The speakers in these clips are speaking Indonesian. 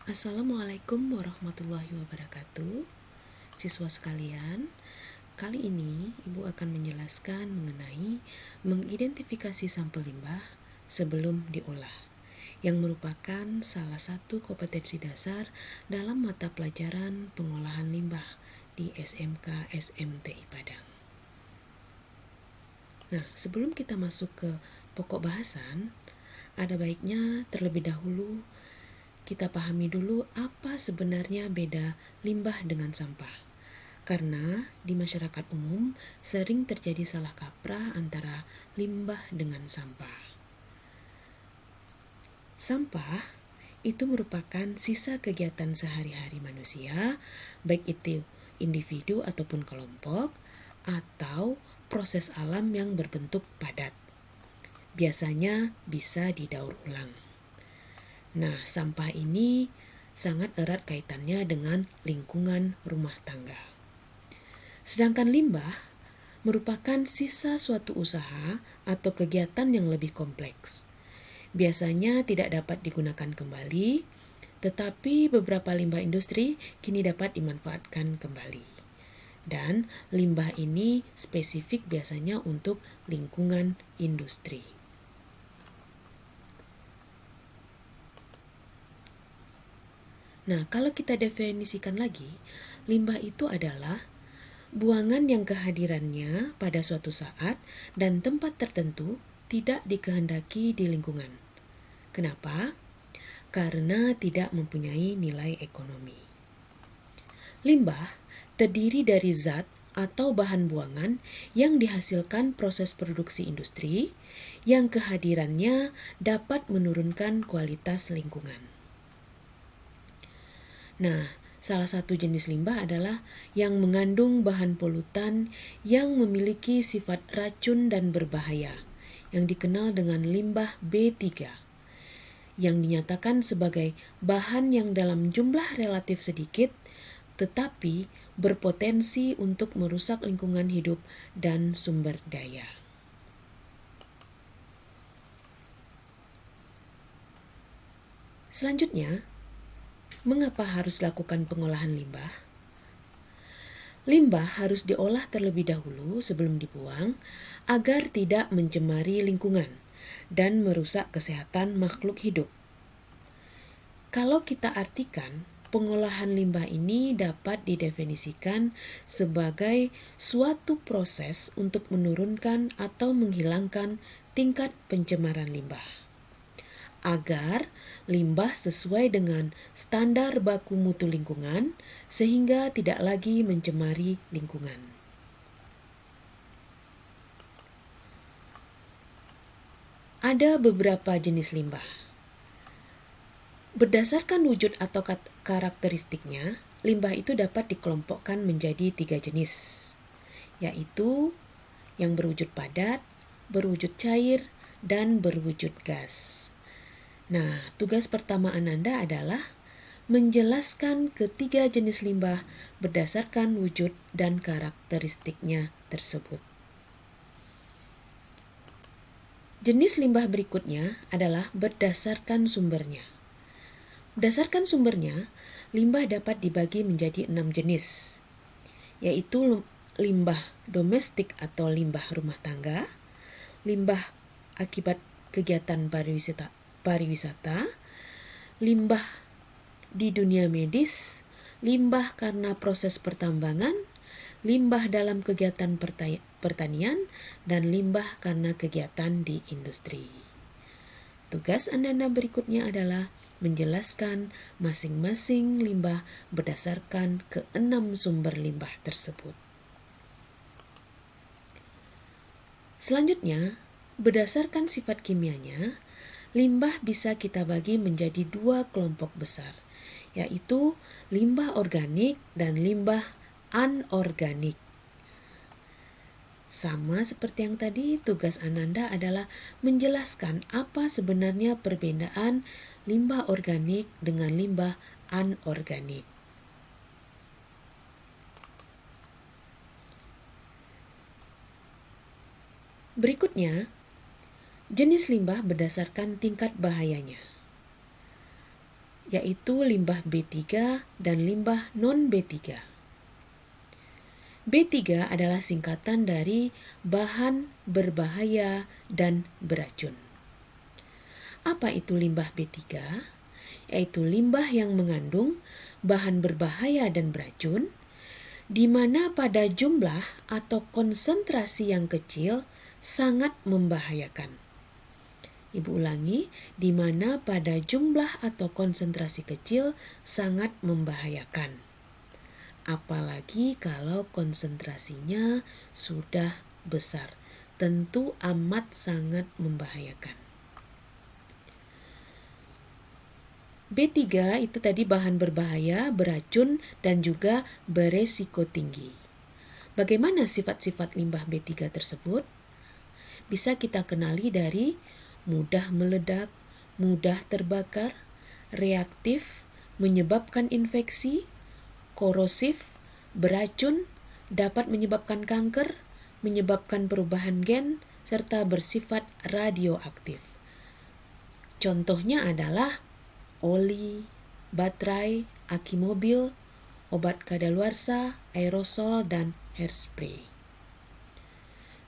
Assalamualaikum warahmatullahi wabarakatuh. Siswa sekalian, kali ini Ibu akan menjelaskan mengenai mengidentifikasi sampel limbah sebelum diolah, yang merupakan salah satu kompetensi dasar dalam mata pelajaran pengolahan limbah di SMK SMTI Padang. Nah, sebelum kita masuk ke pokok bahasan, ada baiknya terlebih dahulu kita pahami dulu apa sebenarnya beda limbah dengan sampah. Karena di masyarakat umum sering terjadi salah kaprah antara limbah dengan sampah. Sampah itu merupakan sisa kegiatan sehari-hari manusia, baik itu individu ataupun kelompok, atau proses alam yang berbentuk padat. Biasanya bisa didaur ulang. Nah, sampah ini sangat erat kaitannya dengan lingkungan rumah tangga. Sedangkan limbah merupakan sisa suatu usaha atau kegiatan yang lebih kompleks. Biasanya tidak dapat digunakan kembali, tetapi beberapa limbah industri kini dapat dimanfaatkan kembali. Dan limbah ini spesifik biasanya untuk lingkungan industri. Nah, kalau kita definisikan lagi, limbah itu adalah buangan yang kehadirannya pada suatu saat dan tempat tertentu tidak dikehendaki di lingkungan. Kenapa? Karena tidak mempunyai nilai ekonomi. Limbah terdiri dari zat atau bahan buangan yang dihasilkan proses produksi industri yang kehadirannya dapat menurunkan kualitas lingkungan. Nah, salah satu jenis limbah adalah yang mengandung bahan polutan yang memiliki sifat racun dan berbahaya, yang dikenal dengan limbah B3, yang dinyatakan sebagai bahan yang dalam jumlah relatif sedikit, tetapi berpotensi untuk merusak lingkungan hidup dan sumber daya. Selanjutnya, mengapa harus lakukan pengolahan limbah? Limbah harus diolah terlebih dahulu sebelum dibuang agar tidak mencemari lingkungan dan merusak kesehatan makhluk hidup. Kalau kita artikan, pengolahan limbah ini dapat didefinisikan sebagai suatu proses untuk menurunkan atau menghilangkan tingkat pencemaran limbah, agar limbah sesuai dengan standar baku mutu lingkungan sehingga tidak lagi mencemari lingkungan. Ada beberapa jenis limbah. Berdasarkan wujud atau karakteristiknya, limbah itu dapat dikelompokkan menjadi 3 jenis, yaitu yang berwujud padat, berwujud cair, dan berwujud gas. Nah, tugas pertama Ananda adalah menjelaskan ketiga jenis limbah berdasarkan wujud dan karakteristiknya tersebut. Jenis limbah berikutnya adalah berdasarkan sumbernya. Berdasarkan sumbernya, limbah dapat dibagi menjadi 6 jenis, yaitu limbah domestik atau limbah rumah tangga, limbah akibat kegiatan pariwisata, limbah di dunia medis, limbah karena proses pertambangan, limbah dalam kegiatan pertanian, dan limbah karena kegiatan di industri. Tugas Anda berikutnya adalah menjelaskan masing-masing limbah berdasarkan ke-6 sumber limbah tersebut. Selanjutnya, berdasarkan sifat kimianya, limbah bisa kita bagi menjadi 2 kelompok besar, yaitu limbah organik dan limbah anorganik. Sama seperti yang tadi, tugas Ananda adalah menjelaskan apa sebenarnya perbedaan limbah organik dengan limbah anorganik. Berikutnya, jenis limbah berdasarkan tingkat bahayanya. yaitu limbah B3 dan limbah non-B3. B3 adalah singkatan dari bahan berbahaya dan beracun. Apa itu limbah B3? Yaitu limbah yang mengandung bahan berbahaya dan beracun, di mana pada jumlah atau konsentrasi yang kecil sangat membahayakan. Ibu ulangi, di mana pada jumlah atau konsentrasi kecil sangat membahayakan. Apalagi kalau konsentrasinya sudah besar, tentu amat sangat membahayakan. B3 itu tadi bahan berbahaya, beracun, dan juga beresiko tinggi. Bagaimana sifat-sifat limbah B3 tersebut? Bisa kita kenali dari mudah meledak, mudah terbakar, reaktif, menyebabkan infeksi, korosif, beracun, dapat menyebabkan kanker, menyebabkan perubahan gen, serta bersifat radioaktif. Contohnya adalah oli, baterai, aki mobil, obat kadaluarsa, aerosol, dan hairspray.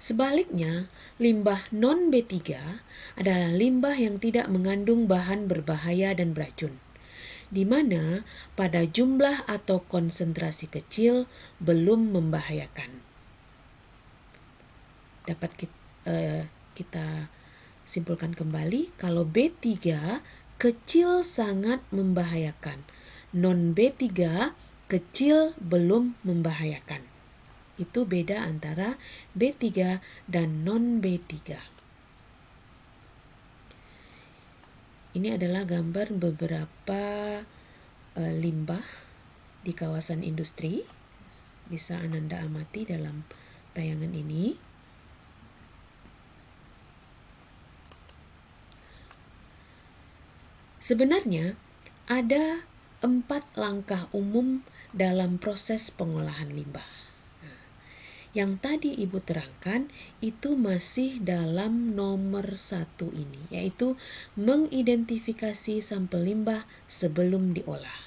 Sebaliknya, limbah non-B3 adalah limbah yang tidak mengandung bahan berbahaya dan beracun, di mana pada jumlah atau konsentrasi kecil belum membahayakan. Dapat kita simpulkan kembali kalau B3 kecil sangat membahayakan, non-B3 kecil belum membahayakan. Itu beda antara B3 dan non-B3. Ini adalah gambar beberapa limbah di kawasan industri. Bisa Ananda amati dalam tayangan ini. Sebenarnya ada 4 langkah umum dalam proses pengolahan limbah. Yang tadi Ibu terangkan itu masih dalam nomor 1 ini, yaitu mengidentifikasi sampel limbah sebelum diolah.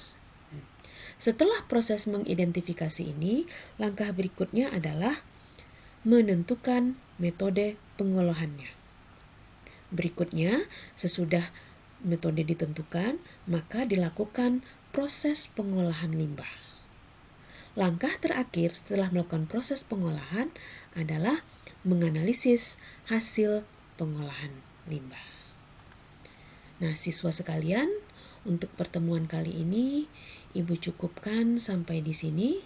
Setelah proses mengidentifikasi ini, langkah berikutnya adalah menentukan metode pengolahannya. Berikutnya, sesudah metode ditentukan, maka dilakukan proses pengolahan limbah. Langkah terakhir setelah melakukan proses pengolahan adalah menganalisis hasil pengolahan limbah. Nah, siswa sekalian, untuk pertemuan kali ini Ibu cukupkan sampai di sini.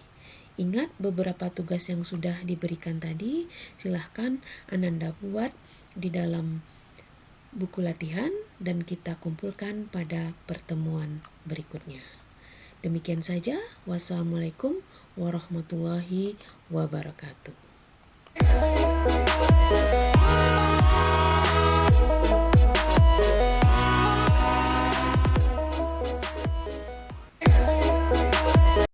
Ingat beberapa tugas yang sudah diberikan tadi, silahkan Ananda buat di dalam buku latihan dan kita kumpulkan pada pertemuan berikutnya. Demikian saja. Wassalamualaikum warahmatullahi wabarakatuh.